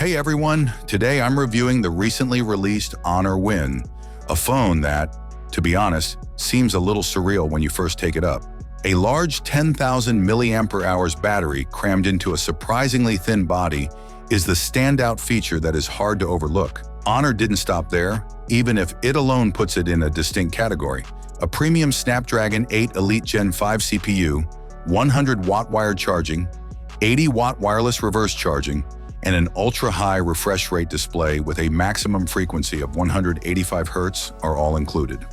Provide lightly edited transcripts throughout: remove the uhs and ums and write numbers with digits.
Hey everyone, today I'm reviewing the recently released Honor Win, a phone that, to be honest, seems a little surreal when you first take it up. A large 10,000 milliampere-hours battery crammed into a surprisingly thin body is the standout feature that is hard to overlook. Honor didn't stop there, even if it alone puts it in a distinct category. A premium Snapdragon 8 Elite Gen 5 CPU, 100-watt wired charging, 80-watt wireless reverse charging, and an ultra-high refresh rate display with a maximum frequency of 185 Hz are all included.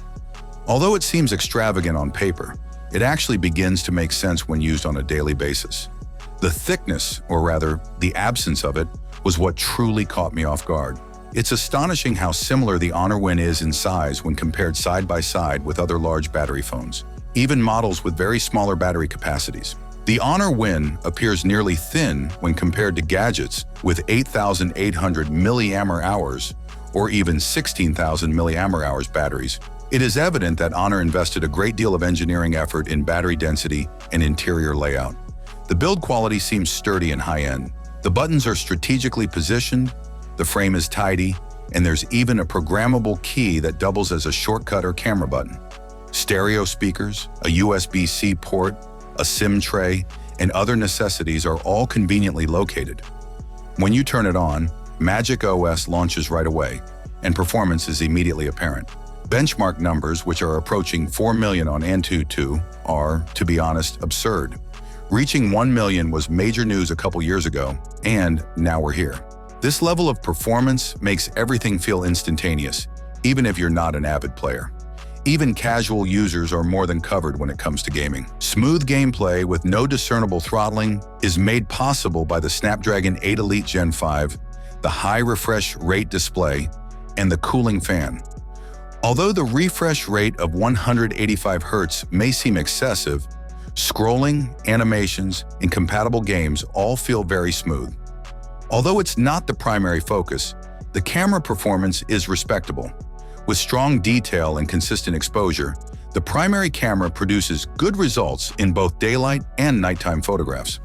Although it seems extravagant on paper, it actually begins to make sense when used on a daily basis. The thickness, or rather, the absence of it, was what truly caught me off guard. It's astonishing how similar the Honor Win is in size when compared side by side with other large battery phones, even models with very smaller battery capacities. The Honor Win appears nearly thin when compared to gadgets with 8,800 milliampere-hours or even 16,000 milliampere-hours batteries. It is evident that Honor invested a great deal of engineering effort in battery density and interior layout. The build quality seems sturdy and high-end. The buttons are strategically positioned, the frame is tidy, and there's even a programmable key that doubles as a shortcut or camera button. Stereo speakers, a USB-C port, a SIM tray, and other necessities are all conveniently located. When you turn it on, Magic OS launches right away, and performance is immediately apparent. Benchmark numbers, which are approaching 4 million on Antutu, are, to be honest, absurd. Reaching 1 million was major news a couple years ago, and now we're here. This level of performance makes everything feel instantaneous, even if you're not an avid player. Even casual users are more than covered when it comes to gaming. Smooth gameplay with no discernible throttling is made possible by the Snapdragon 8 Elite Gen 5, the high refresh rate display, and the cooling fan. Although the refresh rate of 185 Hz may seem excessive, scrolling, animations, and compatible games all feel very smooth. Although it's not the primary focus, the camera performance is respectable. With strong detail and consistent exposure, the primary camera produces good results in both daylight and nighttime photographs.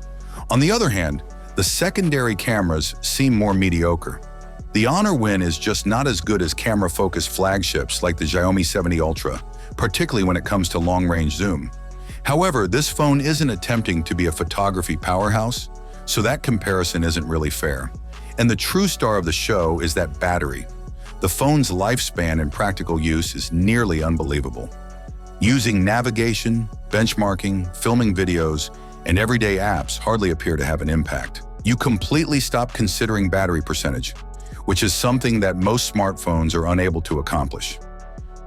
On the other hand, the secondary cameras seem more mediocre. The Honor Win is just not as good as camera-focused flagships like the Xiaomi 70 Ultra, particularly when it comes to long-range zoom. However, this phone isn't attempting to be a photography powerhouse, so that comparison isn't really fair. And the true star of the show is that battery. The phone's lifespan in practical use is nearly unbelievable. Using navigation, benchmarking, filming videos, and everyday apps hardly appear to have an impact. You completely stop considering battery percentage, which is something that most smartphones are unable to accomplish.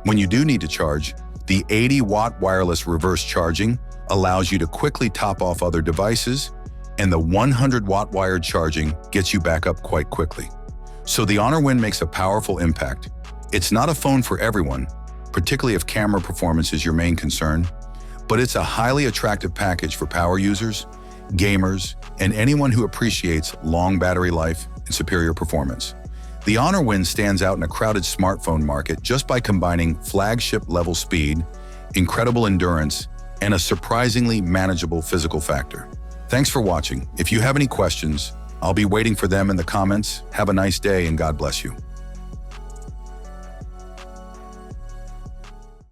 When you do need to charge, the 80-watt wireless reverse charging allows you to quickly top off other devices, and the 100-watt wired charging gets you back up quite quickly. So the Honor Win makes a powerful impact. It's not a phone for everyone, particularly if camera performance is your main concern, but it's a highly attractive package for power users, gamers, and anyone who appreciates long battery life and superior performance. The Honor Win stands out in a crowded smartphone market just by combining flagship-level speed, incredible endurance, and a surprisingly manageable physical factor. Thanks for watching. If you have any questions, I'll be waiting for them in the comments. Have a nice day and God bless you.